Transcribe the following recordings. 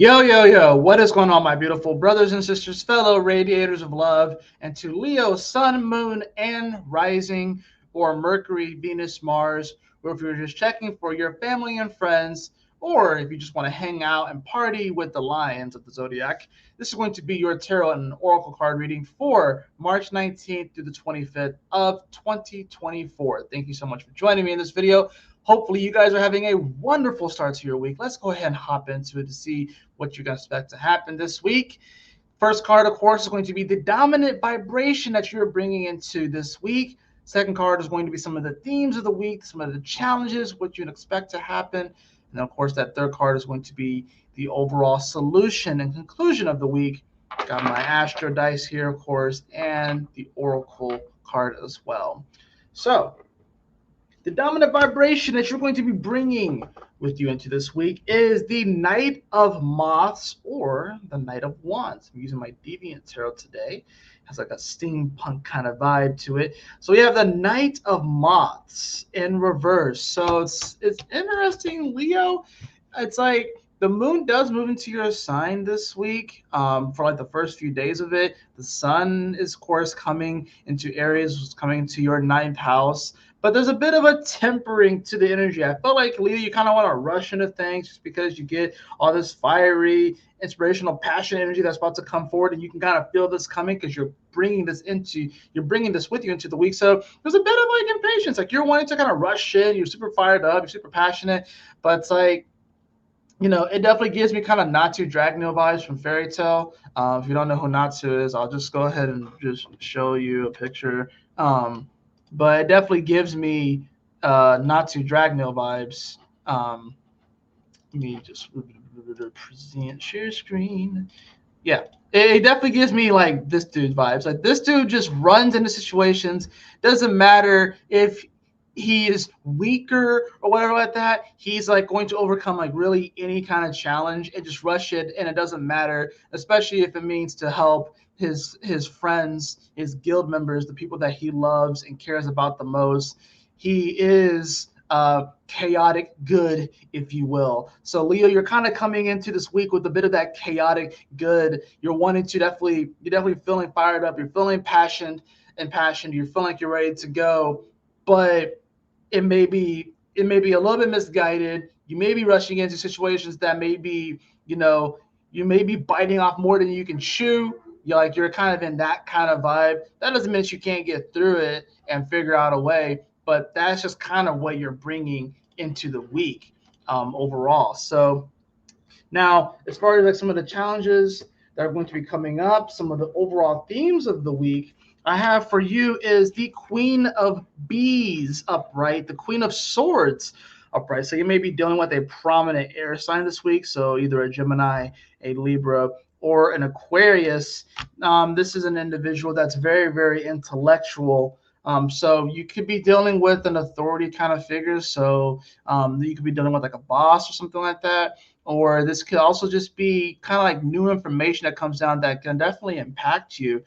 Yo, yo, yo, what is going on, my beautiful brothers and sisters, fellow radiators of love, and to Leo, Sun, Moon, and Rising, or Mercury, Venus, Mars, or if you're just checking for your family and friends, or if you just want to hang out and party with the lions of the zodiac, this is going to be your tarot and oracle card reading for March 19th through the 25th of 2024. Thank you so much for joining me in this video. Hopefully, you guys are having a wonderful start to your week. Let's go ahead and hop into it to see what you can expect to happen this week. First card, of course, is going to be the dominant vibration that you're bringing into this week. Second card is going to be some of the themes of the week, some of the challenges, what you can expect to happen. And then, of course, that third card is going to be the overall solution and conclusion of the week. Got my Astro dice here, of course, and the Oracle card as well. So, the dominant vibration that you're going to be bringing with you into this week is the Knight of Moths or the Knight of Wands. I'm using my Deviant Tarot today. It has like a steampunk kind of vibe to it. So we have the Knight of Moths in reverse. So it's interesting, Leo. It's like the moon does move into your sign this week for like the first few days of it. The sun is, of course, coming into Aries, coming to your ninth house. But there's a bit of a tempering to the energy. I felt like, Leo, you kind of want to rush into things just because you get all this fiery, inspirational, passion energy that's about to come forward, and you can kind of feel this coming because you're bringing this with you into the week. So there's a bit of like impatience. Like you're wanting to kind of rush in. You're super fired up. You're super passionate. But it's like, it definitely gives me kind of Natsu Dragneel vibes from Fairy Tale. If you don't know who Natsu is, I'll just go ahead and just show you a picture. But it definitely gives me Natsu Dragneel vibes. Let me just present share screen. Yeah, it definitely gives me like this dude vibes. Like this dude just runs into situations. Doesn't matter if he is weaker or whatever like that. He's like going to overcome like really any kind of challenge and just rush it, and it doesn't matter, especially if it means to help his friends, his guild members, the people that he loves and cares about the most. He is chaotic good, if you will. So Leo, you're kind of coming into this week with a bit of that chaotic good. You're wanting to you're definitely feeling fired up. You're feeling passionate. You're feeling like you're ready to go, but it may be a little bit misguided. You may be rushing into situations that may be, you may be biting off more than you can chew. You're kind of in that kind of vibe. That doesn't mean you can't get through it and figure out a way, but that's just kind of what you're bringing into the week overall. So now, as far as like some of the challenges that are going to be coming up, some of the overall themes of the week I have for you is the Queen of Bees upright, the Queen of Swords upright. So you may be dealing with a prominent air sign this week, so either a Gemini, a Libra, or an Aquarius. This is an individual that's very, very intellectual. So you could be dealing with an authority kind of figure. So you could be dealing with like a boss or something like that. Or this could also just be kind of like new information that comes down that can definitely impact you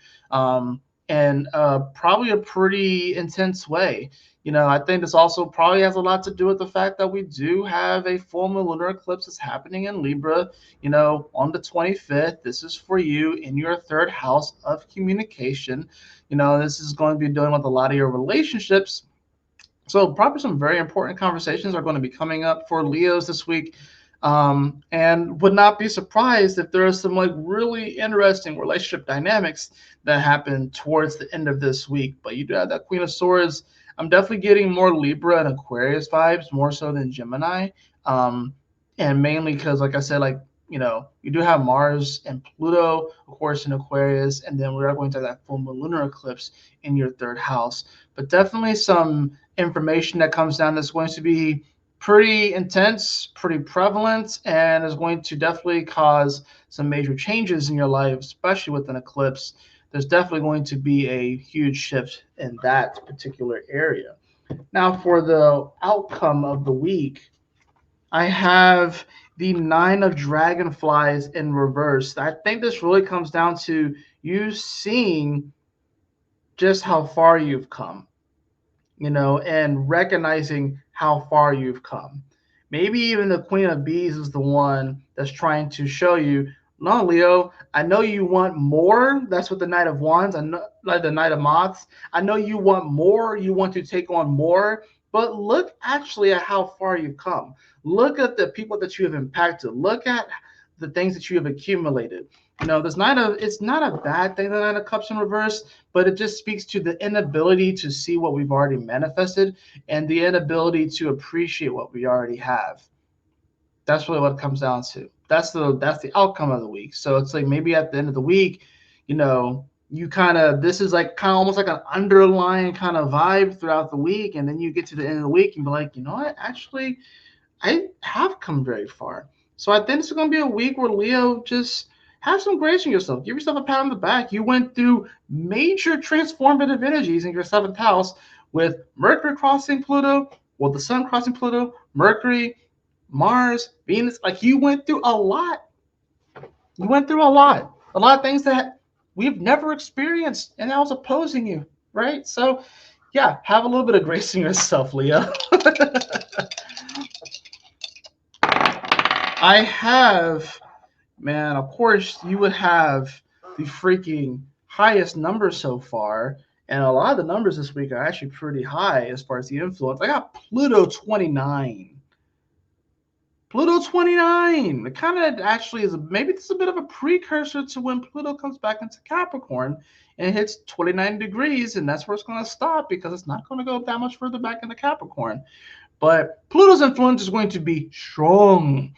in probably a pretty intense way. I think this also probably has a lot to do with the fact that we do have a full moon lunar eclipse that's happening in Libra, on the 25th. This is for you in your third house of communication. This is going to be dealing with a lot of your relationships. So probably some very important conversations are going to be coming up for Leos this week. And would not be surprised if there are some like really interesting relationship dynamics that happen towards the end of this week. But you do have that Queen of Swords. I'm definitely getting more Libra and Aquarius vibes, more so than Gemini. And mainly because, like I said, you do have Mars and Pluto, of course, in Aquarius, and then we are going to have that full moon lunar eclipse in your third house. But definitely some information that comes down that's going to be pretty intense, pretty prevalent, and is going to definitely cause some major changes in your life, especially with an eclipse. There's definitely going to be a huge shift in that particular area. Now, for the outcome of the week, I have the Nine of Dragonflies in reverse. I think this really comes down to you seeing just how far you've come, and recognizing how far you've come. Maybe even the Queen of Bees is the one that's trying to show you, no, Leo, I know you want more. That's what the Knight of Wands, I know, like the Knight of Moths. I know you want more. You want to take on more. But look actually at how far you've come. Look at the people that you have impacted. Look at the things that you have accumulated. There's not it's not a bad thing, the Nine of Cups in reverse, but it just speaks to the inability to see what we've already manifested and the inability to appreciate what we already have. That's really what it comes down to. That's the outcome of the week. So it's like maybe at the end of the week, you kind of, this is like kind of almost like an underlying kind of vibe throughout the week, and then you get to the end of the week and be like, you know what, actually, I have come very far. So I think it's going to be a week where Leo, just have some grace in yourself. Give yourself a pat on the back. You went through major transformative energies in your seventh house with Mercury crossing Pluto, well, the Sun crossing Pluto, Mercury, Mars, Venus. Like, you went through a lot. You went through a lot. A lot of things that we've never experienced, and I was opposing you, right? So, yeah, have a little bit of grace in yourself, Leo. I have, man, of course, you would have the freaking highest numbers so far. And a lot of the numbers this week are actually pretty high as far as the influence. I got Pluto 29. Pluto 29. It kind of actually is, maybe this is a bit of a precursor to when Pluto comes back into Capricorn and hits 29 degrees. And that's where it's going to stop, because it's not going to go that much further back into Capricorn. But Pluto's influence is going to be strong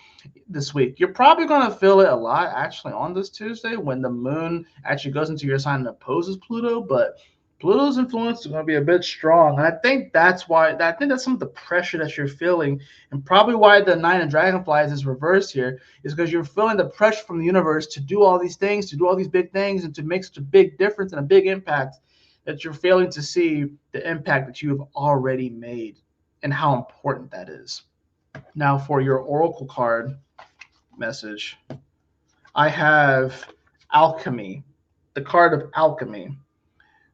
this week. You're probably going to feel it a lot actually on this Tuesday when the moon actually goes into your sign and opposes Pluto. But Pluto's influence is going to be a bit strong. And I think that's some of the pressure that you're feeling, and probably why the Nine of Dragonflies is reversed here, is because you're feeling the pressure from the universe to do all these things, to do all these big things, and to make such a big difference and a big impact, that you're failing to see the impact that you have already made and how important that is. Now, for your oracle card message, I have alchemy, the card of alchemy.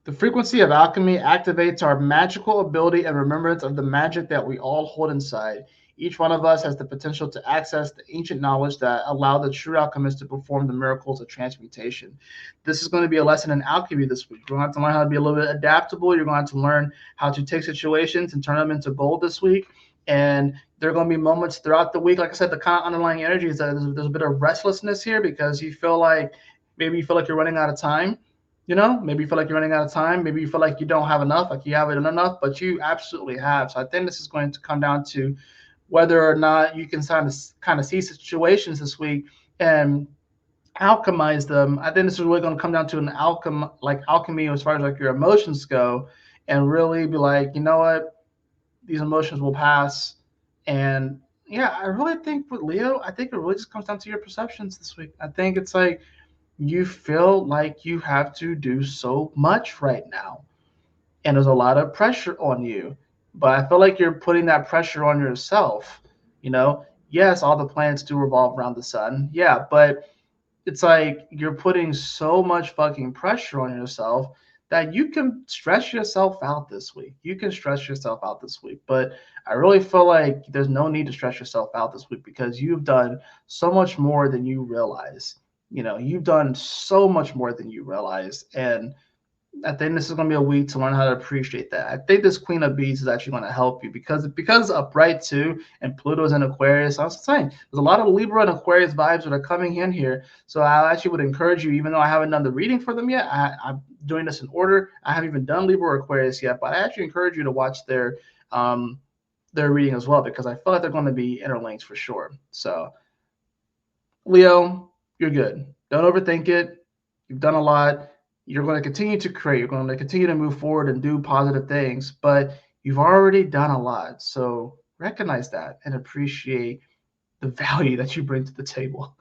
The frequency of alchemy activates our magical ability and remembrance of the magic that we all hold inside. Each one of us has the potential to access the ancient knowledge that allow the true alchemist to perform the miracles of transmutation. This is going to be a lesson in alchemy this week. You're going to have to learn how to be a little bit adaptable. You're going to have to learn how to take situations and turn them into gold this week. And there are going to be moments throughout the week, like I said, the kind of underlying energy is that there's a bit of restlessness here, because you feel like you're running out of time. Maybe you feel like you're running out of time. Maybe you feel like you don't have enough, like you haven't done enough, but you absolutely have. So I think this is going to come down to whether or not you can kind of see situations this week and alchemize them. I think this is really going to come down to an alchemy as far as like your emotions go, and really be like, you know what, these emotions will pass. And yeah, I really think with Leo, I think it really just comes down to your perceptions this week. I think it's like you feel like you have to do so much right now, and there's a lot of pressure on you. But I feel like you're putting that pressure on yourself. Yes, all the planets do revolve around the sun. Yeah, but it's like you're putting so much fucking pressure on yourself that you can stress yourself out this week. You can stress yourself out this week. But I really feel like there's no need to stress yourself out this week, because you've done so much more than you realize. You've done so much more than you realize. And I think this is going to be a week to learn how to appreciate that. I think this Queen of Bees is actually going to help you, because it's upright too, and Pluto's in Aquarius. I was saying there's a lot of Libra and Aquarius vibes that are coming in here. So I actually would encourage you, even though I haven't done the reading for them yet, I'm doing this in order. I haven't even done Libra or Aquarius yet, but I actually encourage you to watch their reading as well, because I feel like they're going to be interlinked for sure. So Leo, you're good. Don't overthink it. You've done a lot. You're going to continue to create. You're going to continue to move forward and do positive things, but you've already done a lot. So recognize that and appreciate the value that you bring to the table.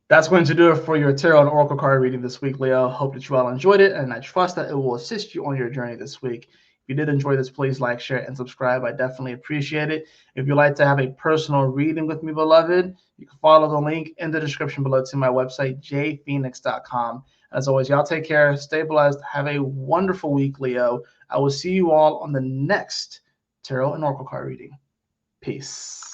That's going to do it for your tarot and oracle card reading this week, Leo. Hope that you all enjoyed it, and I trust that it will assist you on your journey this week. If you did enjoy this, please like, share, and subscribe. I definitely appreciate it. If you'd like to have a personal reading with me, beloved, you can follow the link in the description below to my website, jphoenix.com. As always, y'all take care, stay blessed, have a wonderful week, Leo. I will see you all on the next tarot and oracle card reading. Peace.